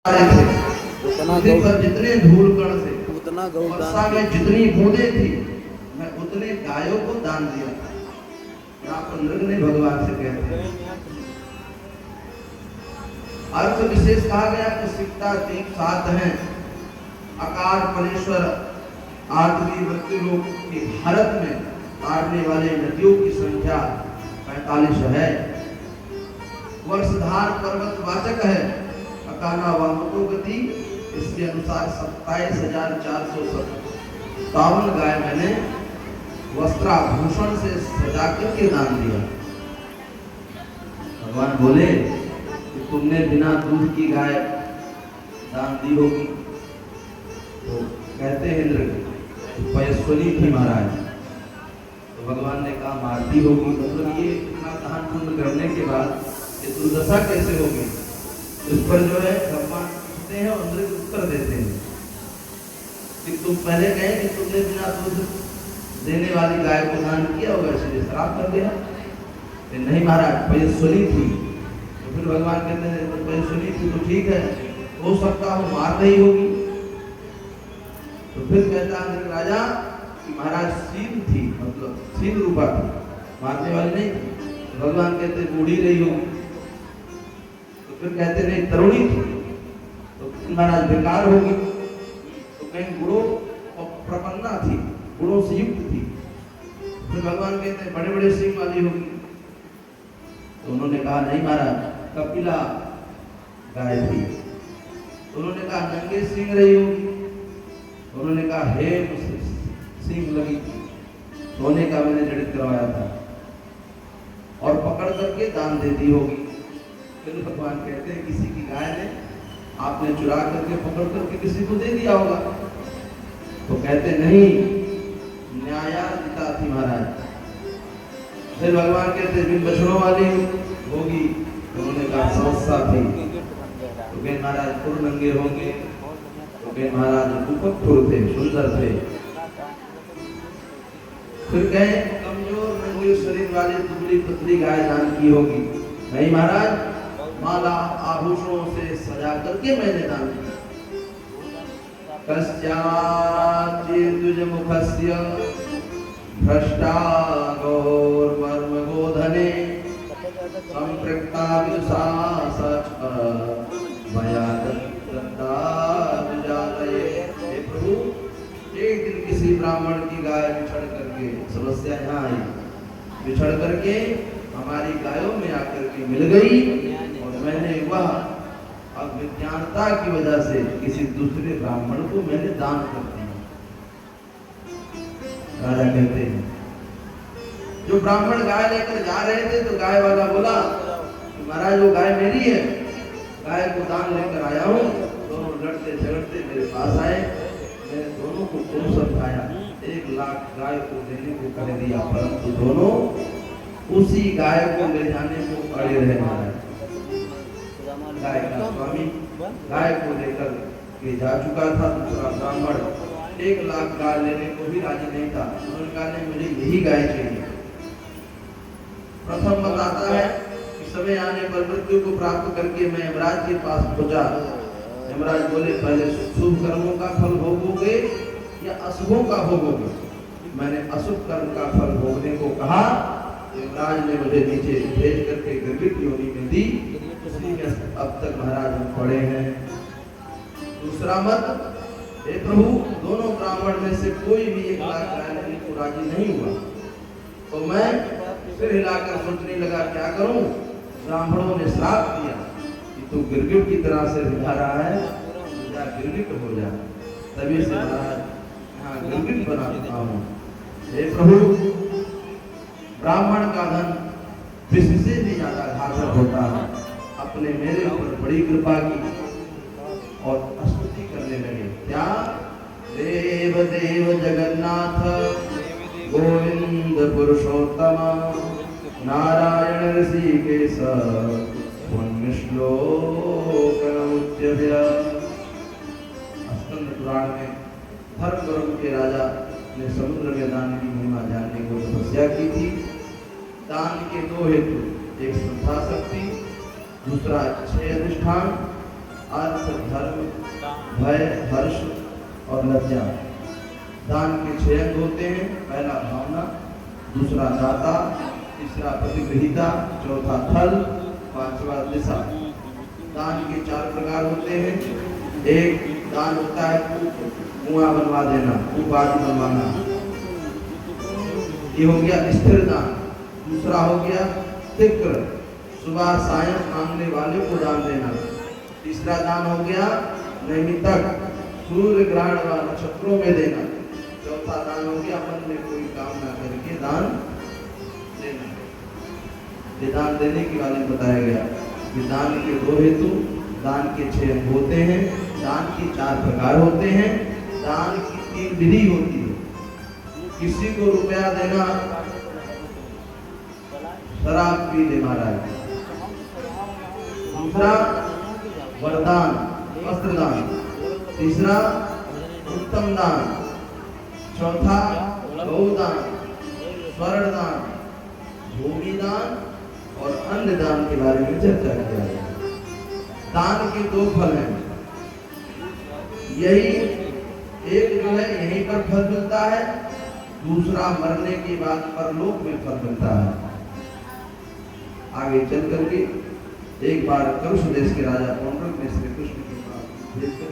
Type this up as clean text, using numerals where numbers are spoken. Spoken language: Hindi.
थे पृथ्वी पर जितने धूल कण थे, उतना वर्षा में जितनी बूंदें थी, मैं उतने गायों को दान दिया था। यहाँ पर नृग ने भगवान से कहते हैं। अर्थ विशेष कहा गया कि सिकता दीप 7 हैं, आकार फलेश्वर आदि मृत्युलोक की भारत में तारने वाले नदियों की संख्या 45 है। वर्षधार पर्वत वाचक है, अकाना वामको गति, इसके अनुसार 27,457 गाय मैंने वस्त्राभूषण से सजा करके दान दिया। भगवान बोले कि तुमने बिना दूध की गाय दान दी होगी। तो कहते हैं इंद्र पयस्वनी थी महाराज। तो भगवान ने कहा मारती होगी, मतलब ये इतना दान पुण्य करने के बाद ये दुर्दशा कैसे होगी। इस पर जो है भगवान पूछते हैं और इंद्र उत्तर देते हैं कि तुम पहले कहे कि तुमने बिना दूध देने वाली गाय को दान किया होगा, इसलिए श्राप कर दिया। नहीं महाराज पयस्वनी थी। तो फिर भगवान कहते हैं तो पयस्वनी थी तो ठीक है, हो सकता हो मार रही होगी। तो फिर कहता है राजा कि महाराज सीन थी, मतलब सीन रूपा थी, मारने वाली नहीं थी। तो भगवान कहते बूढ़ी रही होगी। तो फिर कहते नहीं तरुणी थी, तो महाराज बेकार होगी। तो कहीं गुणों और प्रपन्ना थी, गुणों से युक्त थी। फिर भगवान कहते हैं बड़े बड़े सिंह वाली होगी। तो उन्होंने कहा नहीं महाराज कपिला गाय थी। तो उन्होंने कहा नंगे सिंह रही होगी। उन्होंने कहा हे सिंह लगी थी, सोने का मैंने जड़ित करवाया था और पकड़ करके दान देती होगी। फिर भगवान कहते हैं किसी की गाय ने आपने चुरा करके पकड़ करके किसी को दे दिया होगा। तो कहते नहीं न्यायाधिता थी महाराज। फिर भगवान कहते बिन बछड़ों वाली होगी। तो उन्होंने कहा समस्या थी। तो कहे महाराज पुर नंगे होंगे। तो कहे महाराज उपपुर थे, सुंदर थे। फिर कहे कमजोर नंगे शरीर वाली दुबली पतली गाय दान की होगी। नहीं महाराज माला आभूषणों से सजा करके मैंने दान किया। कस्याचिद्विजमुखस्य भ्रष्टा गौर्मर्मगोधने संपृक्ता विदुषा सच मया दत्तानुजातये। हे प्रभु एक दिन किसी ब्राह्मण की गाय बिछड़ करके, समस्या यहाँ आई, बिछड़ करके हमारी गायों में आकर के मिल गई और मैंने वह अज्ञानता की वजह से किसी दूसरे ब्राह्मण को मैंने दान कर दिया। राजा कहते हैं जो ब्राह्मण गाय लेकर जा रहे थे तो गाय वाला बोला महाराज वो गाय मेरी है, गाय को दान लेकर आया हूँ। दोनों लड़ते झगड़ते मेरे पास आए, मैंने दोनों को खूब समझाया, 1 लाख गाय को देने को कर दिया, परंतु दोनों उसी गाय को ले जाने को अड़े रहे। महाराज गाय का स्वामी गाय को लेकर के जा चुका था। दूसरा ब्राह्मण 1 लाख गाय लेने को भी राजी नहीं था। उन्होंने कहा नहीं मुझे यही गाय चाहिए। प्रथम बताता है कि समय आने पर मृत्यु को प्राप्त करके मैं यमराज के पास पहुंचा। यमराज बोले पहले शुभ कर्मों का फल भोगोगे या अशुभों का भोगोगे। मैंने अशुभ कर्म का फल भोगने को कहा। यमराज ने मुझे नीचे भेज करके गर्भित योनि में दी। अब तक महाराज हम पढ़े हैं। दूसरा मत, हे प्रभु दोनों ब्राह्मण में से कोई भी 1 लाख गाय लेने को राजी नहीं हुआ। तो मैं फिर हिलाकर सोचने लगा क्या करूं। ब्राह्मणों ने श्राप दिया कि तू गिरगिट की तरह से दिखा रहा है, जा गिरगिट हो जा। तभी से महाराज यहाँ गिरगिट बना देता हूँ। हे प्रभु ब्राह्मण का धन विश्व से भी ज्यादा घातक होता है। अपने मेरे ऊपर बड़ी कृपा की और स्तुति करने लगे। क्या देव देव जगन्नाथ गोविंद पुरुषोत्तम नारायण ऋषिकेश पुण्य श्लोक स्कंद पुराण में धर्मवरुण के राजा ने समुद्र में दान की महिमा जानने को तपस्या की थी। दान के 2 हेतु, एक श्रद्धा शक्ति, दूसरा 6 अधिष्ठान, अर्थ, धर्म, भय, हर्ष और लज्जा। दान के 6 अंग होते हैं। पहला भावना, दूसरा दाता, तीसरा प्रतिगृहीता, चौथा फल, पांचवा दिशा। दान के 4 प्रकार होते हैं। एक दान होता है कुआं बनवा देना, कूप आदि बनवाना, ये हो गया स्थिर दान। दूसरा हो गया तीव्र, सुबह सायं मांगने वाले को दान देना। तीसरा दान हो गया नैमित्तिक, सूर्य ग्रहण व नक्षत्रों में देना। चौथा दान हो गया मन में कोई काम ना करके दान देना। ये दान देने के बारे में बताया गया कि दान के 2 हेतु, दान के 6 अंग होते हैं, दान के 4 प्रकार होते हैं, दान की 3 विधि होती है। किसी को रुपया देना, शराब पी ले महाराज। दूसरा वरदान, वस्त्रदान। तीसरा उत्तम दान। चौथा गौदान, स्वर्ण दान, भूमि दान और अन्न दान के बारे में चर्चा किया है। दान के 2 फल हैं। यही एक जो है यहीं पर फल मिलता है, दूसरा मरने के बाद परलोक में फल मिलता है। आगे चल करके एक बार करुष देश के राजा पौंड्रक ने श्री कृष्ण के पास भेज कर